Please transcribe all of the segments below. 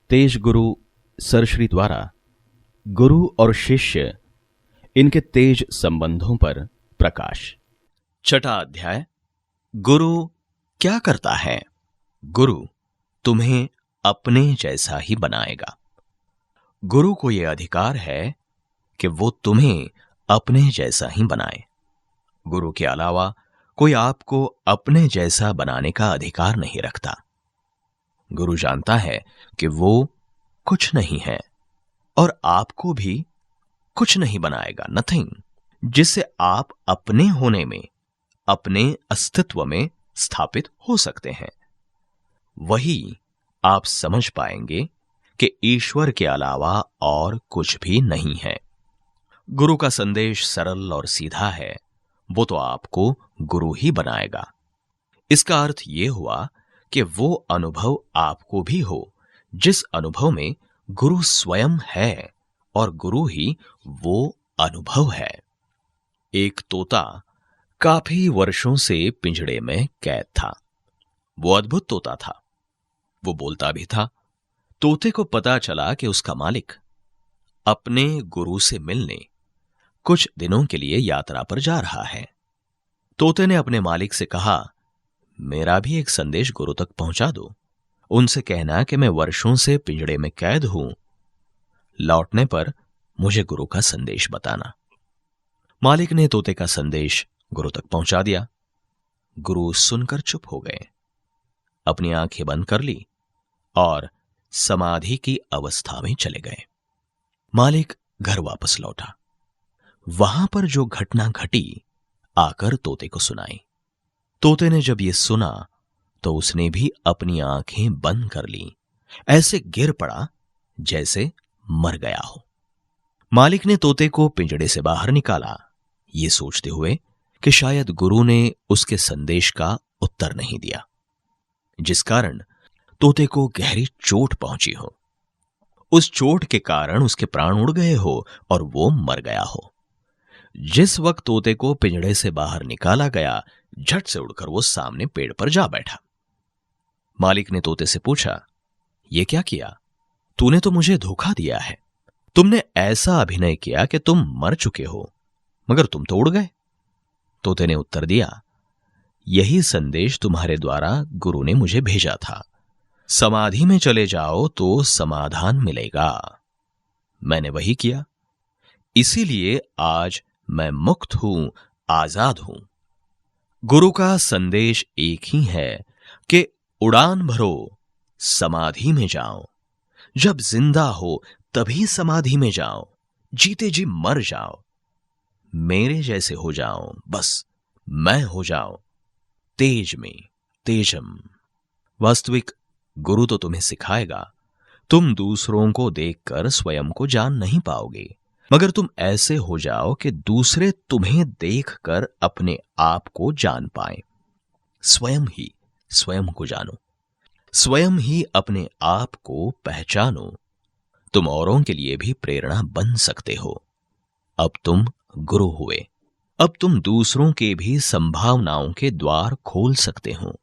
तेज गुरु सरश्री द्वारा गुरु और शिष्य इनके तेज संबंधों पर प्रकाश। छठा अध्याय। गुरु क्या करता है? गुरु तुम्हें अपने जैसा ही बनाएगा। गुरु को यह अधिकार है कि वो तुम्हें अपने जैसा ही बनाए। गुरु के अलावा कोई आपको अपने जैसा बनाने का अधिकार नहीं रखता। गुरु जानता है कि वो कुछ नहीं है और आपको भी कुछ नहीं बनाएगा, नथिंग, जिससे आप अपने होने में, अपने अस्तित्व में स्थापित हो सकते हैं। वही आप समझ पाएंगे कि ईश्वर के अलावा और कुछ भी नहीं है। गुरु का संदेश सरल और सीधा है, वो तो आपको गुरु ही बनाएगा। इसका अर्थ यह हुआ कि वो अनुभव आपको भी हो जिस अनुभव में गुरु स्वयं है और गुरु ही वो अनुभव है। एक तोता काफी वर्षों से पिंजड़े में कैद था। वो अद्भुत तोता था, वो बोलता भी था। तोते को पता चला कि उसका मालिक अपने गुरु से मिलने कुछ दिनों के लिए यात्रा पर जा रहा है। तोते ने अपने मालिक से कहा, मेरा भी एक संदेश गुरु तक पहुंचा दो। उनसे कहना कि मैं वर्षों से पिंजड़े में कैद हूं, लौटने पर मुझे गुरु का संदेश बताना। मालिक ने तोते का संदेश गुरु तक पहुंचा दिया। गुरु सुनकर चुप हो गए, अपनी आंखें बंद कर ली और समाधि की अवस्था में चले गए। मालिक घर वापस लौटा। वहां पर जो घटना घटी आकर तोते को सुनाई। तोते ने जब यह सुना तो उसने भी अपनी आंखें बंद कर ली, ऐसे गिर पड़ा जैसे मर गया हो। मालिक ने तोते को पिंजड़े से बाहर निकाला, ये सोचते हुए कि शायद गुरु ने उसके संदेश का उत्तर नहीं दिया, जिस कारण तोते को गहरी चोट पहुंची हो। उस चोट के कारण उसके प्राण उड़ गए हो और वो मर गया हो। जिस वक्त तोते को पिंजड़े से बाहर निकाला गया, झट से उड़कर वो सामने पेड़ पर जा बैठा। मालिक ने तोते से पूछा, ये क्या किया? तूने तो मुझे धोखा दिया है। तुमने ऐसा अभिनय किया कि तुम मर चुके हो, मगर तुम तो उड़ गए। तोते ने उत्तर दिया, यही संदेश तुम्हारे द्वारा गुरु ने मुझे भेजा था। समाधि में चले जाओ तो समाधान मिलेगा। मैंने वही किया, इसीलिए आज मैं मुक्त हूं, आजाद हूं। गुरु का संदेश एक ही है कि उड़ान भरो, समाधि में जाओ। जब जिंदा हो तभी समाधि में जाओ, जीते जी मर जाओ, मेरे जैसे हो जाओ, बस मैं हो जाओ तेज में तेजम। वास्तविक गुरु तो तुम्हें सिखाएगा। तुम दूसरों को देखकर स्वयं को जान नहीं पाओगे, मगर तुम ऐसे हो जाओ कि दूसरे तुम्हें देखकर अपने आप को जान पाए। स्वयं ही स्वयं को जानो, स्वयं ही अपने आप को पहचानो। तुम औरों के लिए भी प्रेरणा बन सकते हो। अब तुम गुरु हुए, अब तुम दूसरों के भी संभावनाओं के द्वार खोल सकते हो।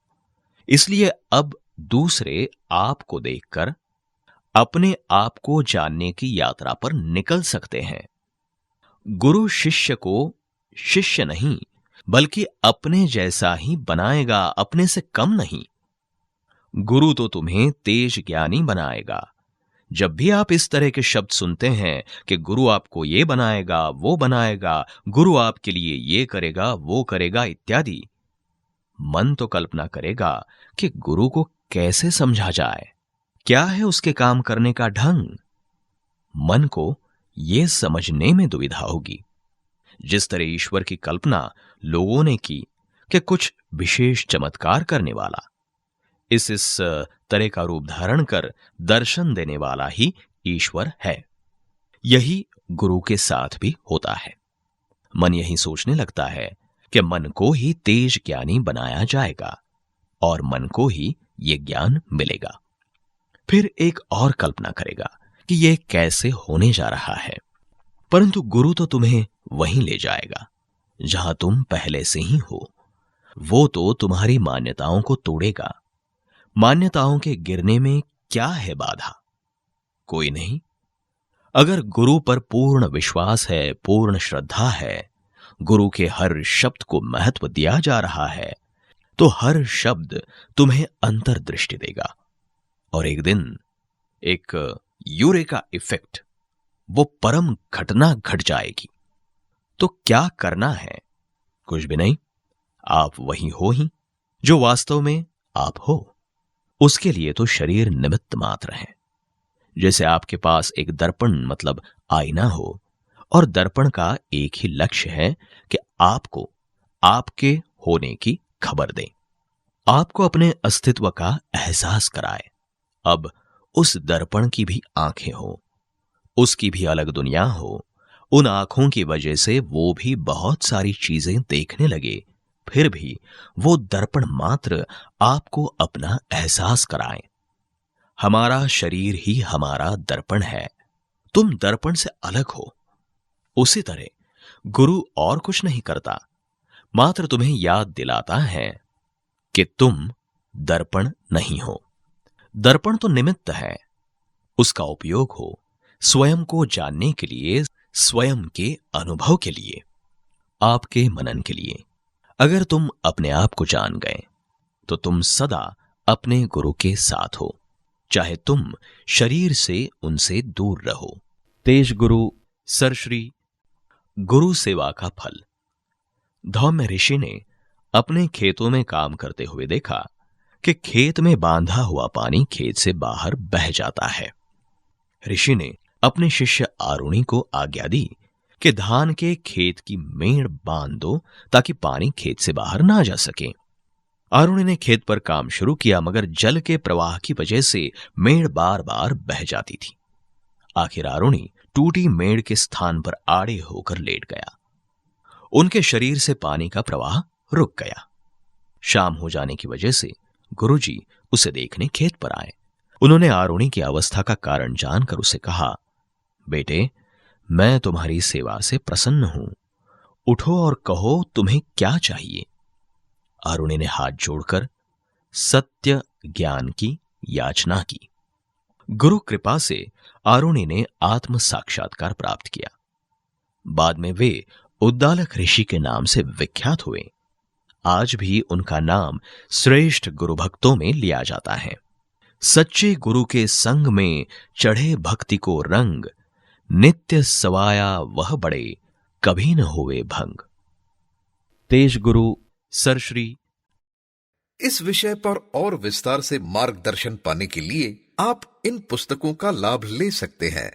इसलिए अब दूसरे आपको देखकर अपने आप को जानने की यात्रा पर निकल सकते हैं। गुरु शिष्य को शिष्य नहीं बल्कि अपने जैसा ही बनाएगा, अपने से कम नहीं। गुरु तो तुम्हें तेज ज्ञानी बनाएगा। जब भी आप इस तरह के शब्द सुनते हैं कि गुरु आपको ये बनाएगा, वो बनाएगा, गुरु आपके लिए ये करेगा, वो करेगा इत्यादि, मन तो कल्पना करेगा कि गुरु को कैसे समझा जाए, क्या है उसके काम करने का ढंग। मन को यह समझने में दुविधा होगी। जिस तरह ईश्वर की कल्पना लोगों ने की कि कुछ विशेष चमत्कार करने वाला, इस तरह का रूप धारण कर दर्शन देने वाला ही ईश्वर है, यही गुरु के साथ भी होता है। मन यही सोचने लगता है कि मन को ही तेज ज्ञानी बनाया जाएगा और मन को ही यह ज्ञान मिलेगा। फिर एक और कल्पना करेगा कि यह कैसे होने जा रहा है, परंतु गुरु तो तुम्हें वहीं ले जाएगा जहां तुम पहले से ही हो। वो तो तुम्हारी मान्यताओं को तोड़ेगा। मान्यताओं के गिरने में क्या है बाधा? कोई नहीं। अगर गुरु पर पूर्ण विश्वास है, पूर्ण श्रद्धा है, गुरु के हर शब्द को महत्व दिया जा रहा है, तो हर शब्द तुम्हें अंतर्दृष्टि देगा और एक दिन एक यूरेका इफेक्ट, वो परम घटना घट जाएगी। तो क्या करना है? कुछ भी नहीं। आप वही हो ही जो वास्तव में आप हो। उसके लिए तो शरीर निमित्त मात्र है। जैसे आपके पास एक दर्पण मतलब आईना हो और दर्पण का एक ही लक्ष्य है कि आपको आपके होने की खबर दे, आपको अपने अस्तित्व का एहसास कराए। अब उस दर्पण की भी आंखें हो, उसकी भी अलग दुनिया हो, उन आंखों की वजह से वो भी बहुत सारी चीजें देखने लगे, फिर भी वो दर्पण मात्र आपको अपना एहसास कराए। हमारा शरीर ही हमारा दर्पण है। तुम दर्पण से अलग हो। उसी तरह गुरु और कुछ नहीं करता, मात्र तुम्हें याद दिलाता है कि तुम दर्पण नहीं हो। दर्पण तो निमित्त है, उसका उपयोग हो स्वयं को जानने के लिए, स्वयं के अनुभव के लिए, आपके मनन के लिए। अगर तुम अपने आप को जान गए तो तुम सदा अपने गुरु के साथ हो, चाहे तुम शरीर से उनसे दूर रहो। तेज गुरु सरश्री गुरु सेवा का फल। धौम्य ऋषि ने अपने खेतों में काम करते हुए देखा कि खेत में बांधा हुआ पानी खेत से बाहर बह जाता है। ऋषि ने अपने शिष्य आरुणि को आज्ञा दी कि धान के खेत की मेड़ बांध दो ताकि पानी खेत से बाहर ना जा सके। आरुणि ने खेत पर काम शुरू किया, मगर जल के प्रवाह की वजह से मेड़ बार बार बह जाती थी। आखिर आरुणि टूटी मेड़ के स्थान पर आड़े होकर लेट गया। उनके शरीर से पानी का प्रवाह रुक गया। शाम हो जाने की वजह से गुरुजी उसे देखने खेत पर आए। उन्होंने आरुणि की अवस्था का कारण जानकर उसे कहा, बेटे, मैं तुम्हारी सेवा से प्रसन्न हूं, उठो और कहो तुम्हें क्या चाहिए। आरुणि ने हाथ जोड़कर सत्य ज्ञान की याचना की। गुरु कृपा से आरुणि ने आत्म साक्षात्कार प्राप्त किया। बाद में वे उद्दालक ऋषि के नाम से विख्यात हुए। आज भी उनका नाम श्रेष्ठ गुरु भक्तों में लिया जाता है। सच्चे गुरु के संग में चढ़े भक्ति को रंग, नित्य सवाया वह बड़े, कभी न होवे भंग। तेज गुरु सरश्री। इस विषय पर और विस्तार से मार्गदर्शन पाने के लिए आप इन पुस्तकों का लाभ ले सकते हैं।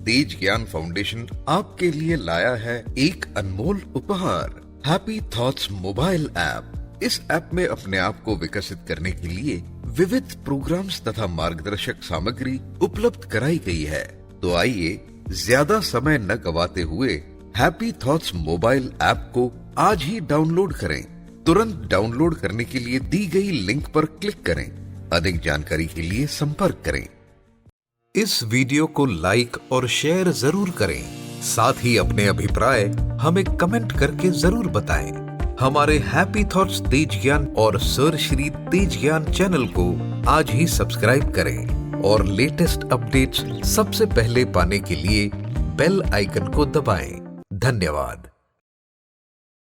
तेज ज्ञान फाउंडेशन आपके लिए लाया है एक अनमोल उपहार, हैप्पी थॉट्स मोबाइल ऐप। इस ऐप में अपने आप को विकसित करने के लिए विविध प्रोग्राम्स तथा मार्गदर्शक सामग्री उपलब्ध कराई गई है। तो आइए ज्यादा समय न गवाते हुए हैप्पी थॉट्स मोबाइल ऐप को आज ही डाउनलोड करें। तुरंत डाउनलोड करने के लिए दी गई लिंक पर क्लिक करें। अधिक जानकारी के लिए संपर्क करें। इस वीडियो को लाइक और शेयर जरूर करें। साथ ही अपने अभिप्राय हमें कमेंट करके जरूर बताएं। हमारे हैप्पी थॉट्स तेज ज्ञान और सर श्री तेज ज्ञान चैनल को आज ही सब्सक्राइब करें और लेटेस्ट अपडेट्स सबसे पहले पाने के लिए बेल आइकन को दबाएं। धन्यवाद।